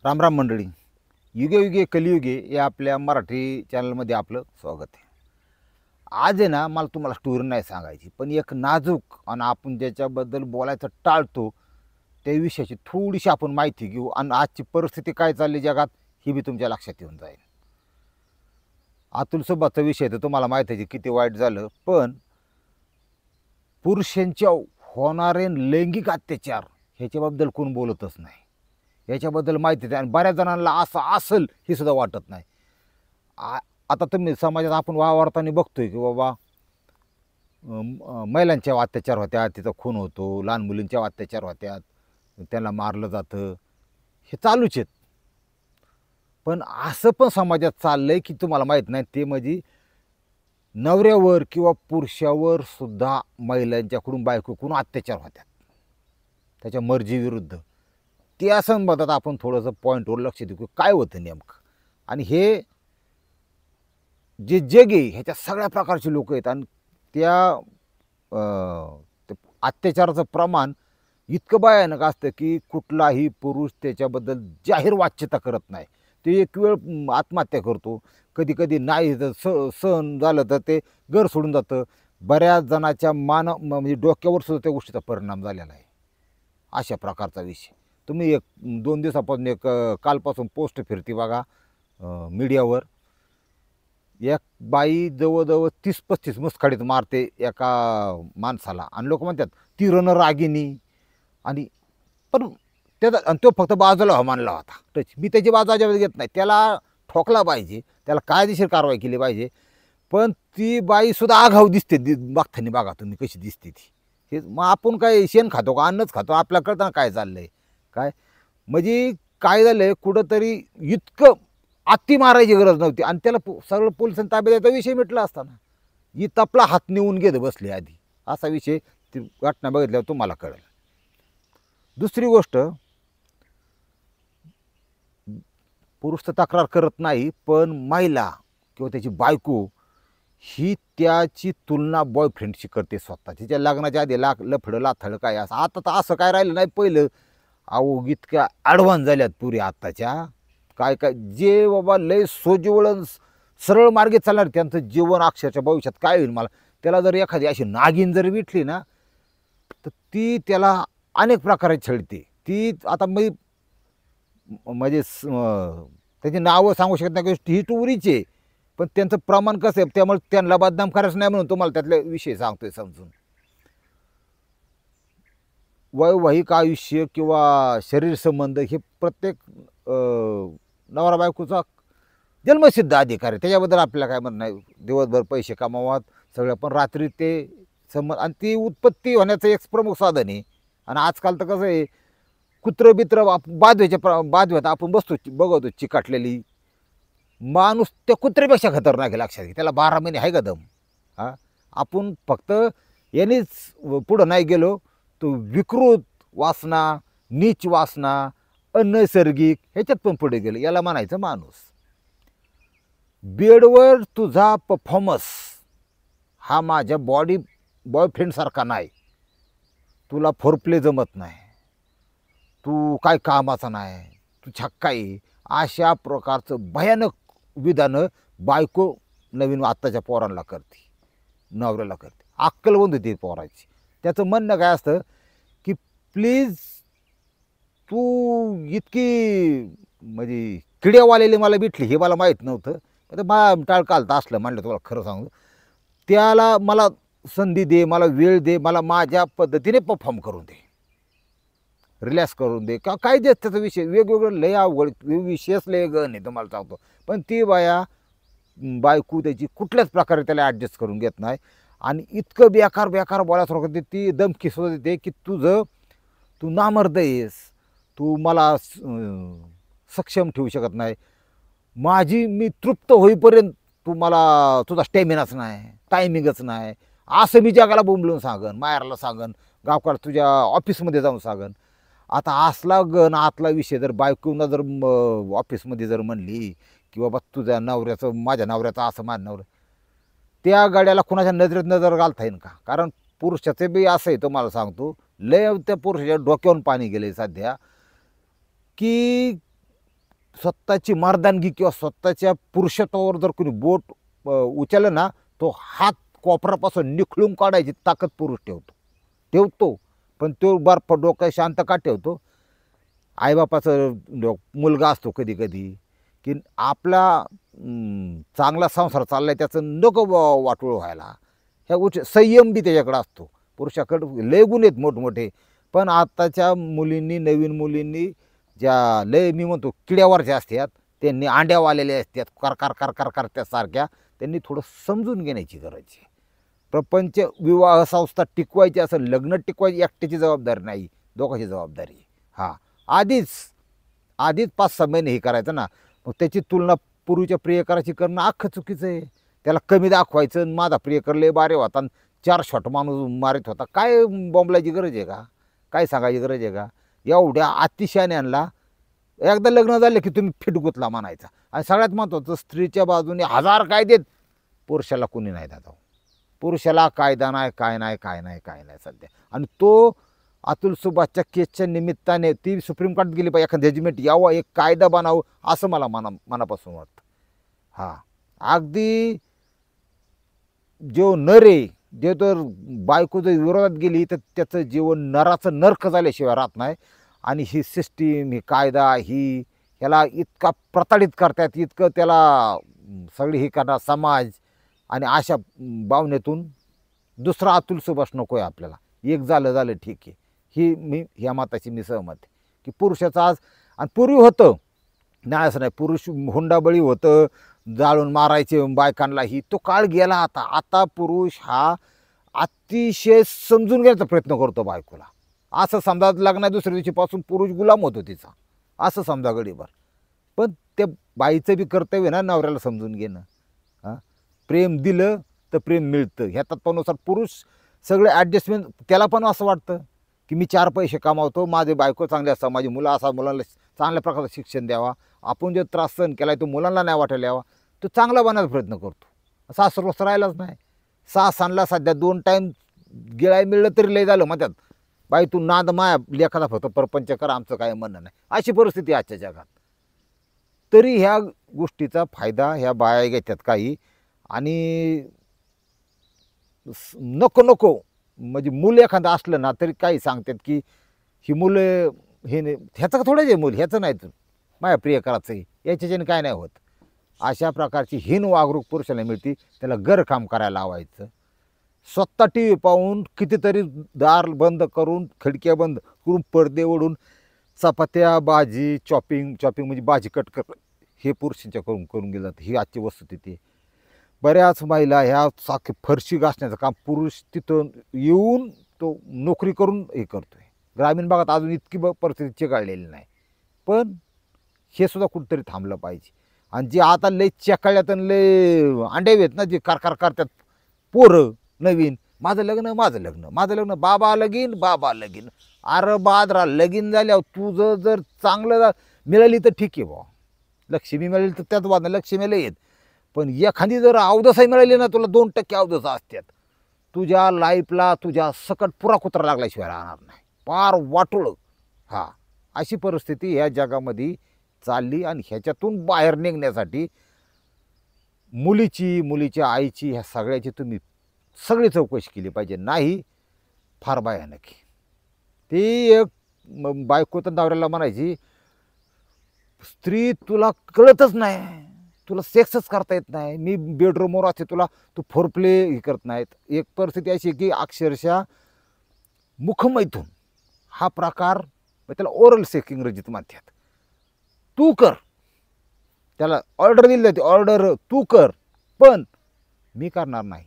राम राम मंडळी. युगे युगे कलियुगे या आपल्या मराठी चॅनलमध्ये आपलं स्वागत आहे. आज आहे ना, मला तुम्हाला स्टोरी नाही सांगायची, पण एक नाजूक आणि आपण ज्याच्याबद्दल बोलायचं टाळतो त्या विषयाची थोडीशी आपण माहिती घेऊ आणि आजची परिस्थिती काय चालली जगात ही बी तुमच्या लक्षात येऊन जाईल. अतुल सुभाषचा विषय तर तुम्हाला माहिती आहे किती वाईट झालं, पण पुरुषांच्या होणारे लैंगिक अत्याचार ह्याच्याबद्दल कोण बोलतच नाही. याच्याबद्दल माहिती आहे आणि बऱ्याच जणांना असं असेल हे सुद्धा वाटत नाही. आता तुम्ही समाजात आपण वावरताना बघतोय की बाबा महिलांच्या अत्याचार होत्या, तिचा खून होतो, लहान मुलींच्या अत्याचार होत्यात, त्यांना मारलं जातं, हे चालूच आहेत. पण असं पण समाजात चाललंय की तुम्हाला माहीत नाही, ते म्हणजे नवऱ्यावर किंवा पुरुषावर सुद्धा महिलांच्याकडून बायकोकडून अत्याचार होतात त्याच्या मर्जीविरुद्ध. त्या संबंधात आपण थोडंसं पॉईंटवर लक्ष देऊ काय होतं नेमकं. आणि हे जे जग आहे ह्याच्या सगळ्या प्रकारचे लोक आहेत आणि त्या अत्याचाराचं प्रमाण इतकं भयानक असतं की कुठलाही पुरुष त्याच्याबद्दल जाहीर वाच्यता करत नाही. ते एक वेळ आत्महत्या करतो, कधी कधी नाही जर सहन झालं तर ते घर सोडून जातं. बऱ्याच जणाच्या म्हणजे डोक्यावर सुद्धा त्या गोष्टीचा परिणाम झालेला आहे. अशा प्रकारचा विषय तुम्ही एक 2 दिवसापासून एक कालपासून पोस्ट फिरती बघा मीडियावर. एक बाई जवळजवळ 30-35 मुसकाडीत मारते एका माणसाला आणि लोक म्हणतात ती रणरागिनी. आणि पण त्याचा आणि तो फक्त बाजूला मानला होता टच. मी त्याची बाजू अजिबात घेत नाही, त्याला ठोकला पाहिजे, त्याला कायदेशीर कारवाई केली पाहिजे. पण ती बाईसुद्धा आघाव दिसते बघताना, बघा तुम्ही कशी दिसते ती. हे मग आपण काय शेण खातो का अन्नच खातो, आपल्याला कळतं ना काय चाललं आहे काय. म्हणजे काय झालं आहे कुठंतरी इतकं अति मारायची गरज नव्हती आणि त्याला सगळं पोलिसांनी ताब्यात द्यायचा विषय मिटला असताना ही तपला हात नेऊन घेत बसले आधी. असा विषय ती घटना बघितल्यावर तुम्हाला कळेल. दुसरी गोष्ट, पुरुष तर तक्रार करत नाही, पण महिला किंवा त्याची बायको ही त्याची तुलना बॉयफ्रेंडशी करते स्वतः. तिच्या लग्नाच्या आधी लफडं लाथडं काय असं. आता तर असं काय राहिलं नाही. पहिलं अहो इतक्या ॲडव्हान्स झाल्यात पुरी आत्ताच्या. काय काय जे बाबा लय सोज्वळण सरळ मार्गे चालणार त्यांचं जीवन अक्षरच्या भविष्यात काय होईल मला. त्याला जर एखादी अशी नागिन जर भेटली ना तर ती त्याला अनेक प्रकारे छळते. ती आता मी म्हणजे त्याची नावं सांगू शकत नाही, गोष्टी ही टुरीचे, पण त्यांचं प्रमाण कसं आहे त्यामुळे त्यांना बदनाम करायचं नाही म्हणून तुम्हाला त्यातले विषय सांगतोय समजून. वैवाहिक आयुष्य किंवा शरीर संबंध हे प्रत्येक नवरा बायकोचा जन्मसिद्ध अधिकार आहे, त्याच्याबद्दल आपल्याला काय म्हणणं नाही. दिवसभर पैसे कमावात सगळं, पण रात्री ते संबंध आणि ती उत्पत्ती होण्याचं एक प्रमुख साधन आहे. आणि आजकाल तर कसं आहे, कुत्रं बित्र बादव्यात आपण बसतो बघतो चिकाटलेली, माणूस त्या कुत्र्यापेक्षा खतरनाक आहे. लक्षात घे, त्याला 12 महिने आहे का दम. हां, आपण फक्त यानेच पुढं नाही गेलो तो विकृत वासना, नीच वासना, अनैसर्गिक ह्याच्यात पण पुढे गेलो, याला म्हणायचं माणूस. बेडवर तुझा परफॉर्मन्स हा माझ्या बॉयफ्रेंडसारखा नाही. तुला फोरप्ले जमत नाही, तू काय कामाचा नाही, तू छक्का आहे, अशा प्रकारचं भयानक विधानं बायको नवीन आत्ताच्या पोरांना करते, नवऱ्याला करते. अक्कलवंत होती पोराची. त्याचं म्हणणं काय असतं की प्लीज तू इतकी म्हणजे किड्यावालेली मला भेटली हे मला माहीत नव्हतं. तर मला टाळकालतं असलं म्हणलं तुम्हाला खरं सांगू. त्याला मला संधी दे, मला वेळ दे, मला माझ्या पद्धतीने परफॉर्म करून दे, रिलॅक्स करून दे का काय देत. त्याचा विषय वेगवेगळं लय अवघड विषयच लय गण आहे तुम्हाला सांगतो. पण ती बायको त्याची कुठल्याच प्रकारे त्याला ॲडजस्ट करून घेत नाही आणि इतकं बेकार बेकार बोलायचं करते. ती धमकी सुद्धा देते की तू नामर्द आहेस, तू मला सक्षम ठेवू शकत नाही, मी तृप्त होईपर्यंत तू मला तुझा स्टॅमिनाच नाही, टायमिंगच नाही, असं मी जगाला बोंबलून सांगन, माहेरला सांगन, गावकाला तुझ्या ऑफिसमध्ये जाऊन सांगन. आता असला गण आतला विषय जर बायकोनं जर ऑफिसमध्ये जर म्हणली की बाबा तुझ्या नवऱ्याचं माझ्या नवऱ्याचं असं माझ्या नवऱ्या, त्या गाड्याला कुणाच्या नजरेत नजर घालता येईल का. कारण पुरुषाचं बी असं आहे तुम्हाला सांगतो, लय त्या पुरुषाच्या डोक्यावरून पाणी गेले सध्या की स्वतःची मर्दानगी किंवा स्वतःच्या पुरुषत्वावर जर कोणी बोट उचललं ना, तो हात कोपरापासून निखळून काढायची ताकद पुरुष ठेवतो. पण तो बर्फ डोक्यात शांत का ठेवतो? आईबापाचं मुलगा असतो कधी कधी, की आपला चांगला संसार चाललाय त्याचं नको वाटोळ व्हायला, ह्या गोष्टी संयम बी त्याच्याकडे असतो. पुरुषाकडे लय गुण आहेत मोठमोठे, पण आत्ताच्या मुलींनी, नवीन मुलींनी ज्या लय मी म्हणतो किड्यावरच्या असतात, त्यांनी अंड्यावालेले असतात, कर त्यासारख्या, त्यांनी थोडं समजून घेण्याची गरज आहे. प्रपंच विवाह संस्था टिकवायची असं, लग्न टिकवायची एकट्याची जबाबदारी नाही, दोघांची जबाबदारी. हां, आधीच 5-6 महिने हे करायचं ना, मग त्याची तुलना पूर्वीच्या प्रियकराची करणं अख्खं चुकीचं आहे. त्याला कमी दाखवायचं, माझा प्रियकर लय बारे होता, 4 शॉट माणूस मारित होता, काय बॉम्बलायची गरज आहे का? काय सांगायची गरज आहे का? एवढ्या अतिशयान्यांना एकदा लग्न झालं की तुम्ही फिटगुतला म्हणायचा. आणि सगळ्यात महत्त्वाचं, स्त्रीच्या बाजूने 1000 कायदेत, पुरुषाला कोणी नाही दादा. पुरुषाला कायदा नाही, काय नाही सध्या. आणि तो अतुल सुभाषच्या केसच्या निमित्ताने ती सुप्रीम कोर्टात गेली पाहिजे, एखादं जजमेंट यावं, एक कायदा बनावं, असं मला मनापासून वाटतं. हां, अगदी जो नर आहे, जे तर बायको जर विरोधात गेली तर त्याचं जीवन नराचं नरक झाल्याशिवाय राहत नाही. आणि ही सिस्टीम, ही कायदा, ह्याला इतका प्रताडित करतात, इतकं त्याला सगळी ही करणार समाज. आणि अशा भावनेतून दुसरा अतुल सुभाष नको आहे आपल्याला. एक झालं ठीक आहे. ह्या मताची मी सहमत आहे की पुरुषाचं आज, आणि पूर्वी होतं नाही असं नाही, पुरुष हुंडाबळी होतं, जाळून मारायचे बायकांना, तो काळ गेला. आता पुरुष हा अतिशय समजून घ्यायचा प्रयत्न करतो बायकोला. असं समजा लग्ना दुसऱ्या दिवशीपासून पुरुष गुलाम होतो तिचा, असं समजा गडीभर. पण त्या बाईचं बी कर्तव्य ना नवऱ्याला समजून घेणं. हां, प्रेम दिलं तर प्रेम मिळतं, ह्या तत्वानुसार पुरुष सगळे ॲडजस्टमेंट. त्याला पण असं वाटतं की मी 4 पैसे कमावतो, माझे बायको चांगले असतात, माझी मुलं असा, मुलांना चांगल्या प्रकारचं शिक्षण द्यावा, आपण जो त्रास सहन केला तो मुलांना नाही वाटायला यावा, तो चांगला बनायचा प्रयत्न करतो. सासरवस राहिलाच नाही. सासनला सध्या 2 टाईम गिळाय मिळलं तरी लय झालं म्हणतात. बाई तू नाद माया लेखाचा फक्त परपंच कर, आमचं काय म्हणणं नाही, अशी परिस्थिती आजच्या जगात. तरी ह्या गोष्टीचा फायदा ह्या बाया घेतात काही. आणि नको म्हणजे मुलं एखादं असलं ना तरी काही सांगतात की ही मुलं हे नाही, ह्याचं थोडंच आहे मूल, ह्याचं नाही, तर माझ्या प्रियकराचं आहे, याच्याच्याने काय नाही होत. अशा प्रकारची हीन वागणूक पुरुषाला मिळते. त्याला गरकाम करायला लावायचं. स्वतः टी व्ही पाहून कितीतरी दार बंद करून, खिडक्या बंद करून, पडदे ओढून चपात्या, भाजी, चॉपिंग म्हणजे भाजी कट कर, हे पुरुषांच्या करून गेलं जातं. ही आजची वस्तुस्थिती. बऱ्याच महिला ह्या सारखी फरशी घासण्याचं काम पुरुष तिथं येऊन तो नोकरी करून हे करतो आहे. ग्रामीण भागात अजून इतकी परिस्थिती चिघाळलेली नाही. पण हे सुद्धा कुठंतरी थांबलं पाहिजे. आणि जे आता लय चकाळ्यात आणि लय अंड्यावे आहेत ना, जे कारकार करतात पोरं नवीन, माझं लग्न, बाबा लगीन. अरे बादरा, लगीन झाल्यावर तुझं जर चांगलं मिळाली तर ठीक आहे बा, लक्ष्मी मिळाली तर त्यात वाद नाही, लक्ष्मीला येत. पण एखादी जर अवदसाही मिळाली ना, तुला 2% अवदसा असतात, तुझ्या लाईफला तुझ्या सकट पुरा कुत्रा लागल्याशिवाय राहणार नाही, पार वाटोळं. हां, अशी परिस्थिती ह्या जगामध्ये चालली. आणि ह्याच्यातून बाहेर निघण्यासाठी मुलीच्या आईची, ह्या सगळ्याची तुम्ही सगळी चौकशी केली पाहिजे. नाही फार भयानक. ती एक बायको तर नवऱ्याला म्हणायची, स्त्री तुला कळतच नाही, तुला सेक्सच करता येत नाही, मी बेडरूमवर असते, तू फोरप्ले हे करत नाहीत. एक परिस्थिती अशी की अक्षरशः मुखमैथून हा प्रकार, त्याला ओरल सेक्स इंग्रजीत म्हणतात, तू कर, त्याला ऑर्डर दिली जाते, ऑर्डर तू कर, पण मी करणार नाही.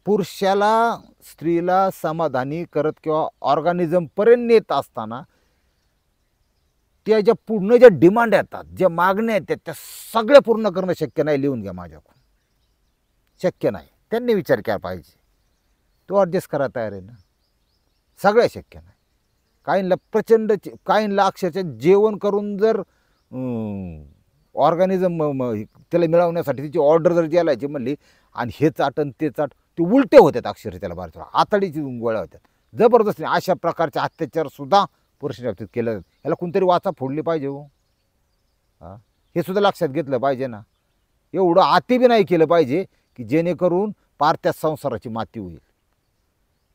पुरुषाला स्त्रीला समाधानी करत किंवा ऑर्गॅनिझमपर्यंत नेत असताना त्या ज्या पूर्ण ज्या डिमांड येतात, ज्या मागण्या येतात, त्या सगळ्या पूर्ण करणं शक्य नाही. लिहून घ्या माझ्याकडून, शक्य नाही. त्यांनी विचार केला पाहिजे. तो ॲडजस्ट करायला तयार आहे ना, सगळ्या शक्य नाही. काहींना अक्षरशः जेवण करून जर ऑर्गॅनिझम त्याला मिळवण्यासाठी तिची ऑर्डर जर द्यायची म्हणली, आणि हे चाटन ते चाट, ते उलटे होतात अक्षरशः, त्याला बाहेर आतडीची गोळ्या होतात जबरदस्ती. अशा प्रकारचे अत्याचारसुद्धा पुरुषाच्या बाबतीत केलं जातं, ह्याला कोणतरी वाचा फोडली पाहिजे हो. हां, हे सुद्धा लक्षात घेतलं पाहिजे ना. एवढं अति बी नाही केलं पाहिजे की जेणेकरून पार त्या संसाराची माती होईल.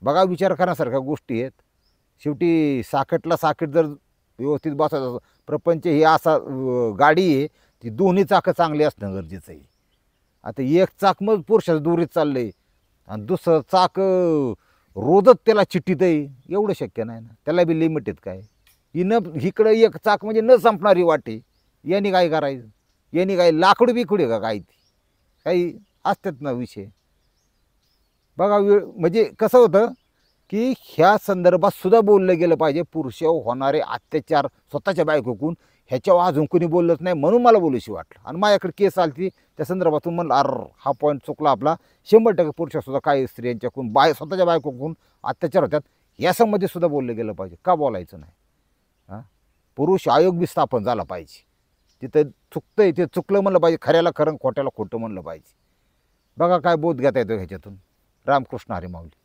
बघा, विचार करण्यासारख्या गोष्टी आहेत. शेवटी साकटला साकट जर व्यवस्थित बसायचं, प्रपंच ही असा गाडी आहे, ती दोन्ही चाकं चांगली असणं गरजेचं आहे. आता एक चाक मग पुरुषाचं दुरीत चाललं आहे आणि दुसरं चाक रोजच त्याला चिट्टीत आहे, एवढं शक्य नाही ना. त्याला बी लिमिट आहेत काय. इकडं एक चाक म्हणजे न संपणारी वाटे, यांनी काय करायचं, यांनी काय लाकडं बिकडे का काय, ती काही असतात ना विषय. बघा, म्हणजे कसं होतं की ह्या संदर्भात सुद्धा बोललं गेलं पाहिजे. पुरुषावर होणारे अत्याचार स्वतःच्या बायकोकडून ह्याच्यावर अजून कोणी बोललंच नाही, म्हणून मला बोलूशी वाटलं. आणि माझ्याकडे केस आली त्या संदर्भातून म्हणलं, हा पॉईंट चुकला आपला. 100% पुरुषासुद्धा काही स्त्रियांच्याकडून स्वतःच्या बायकोकडून अत्याचार होतात, यासंबंधी सुद्धा बोललं गेलं पाहिजे. का बोलायचं नाही? हां, पुरुष आयोग बी स्थापन झाला पाहिजे. तिथं चुकतंय ते चुकलं म्हणलं पाहिजे, खऱ्याला खरं खोट्याला खोटं म्हणलं पाहिजे. बघा काय बोध घेता येतो ह्याच्यातून. रामकृष्ण हरी माऊली.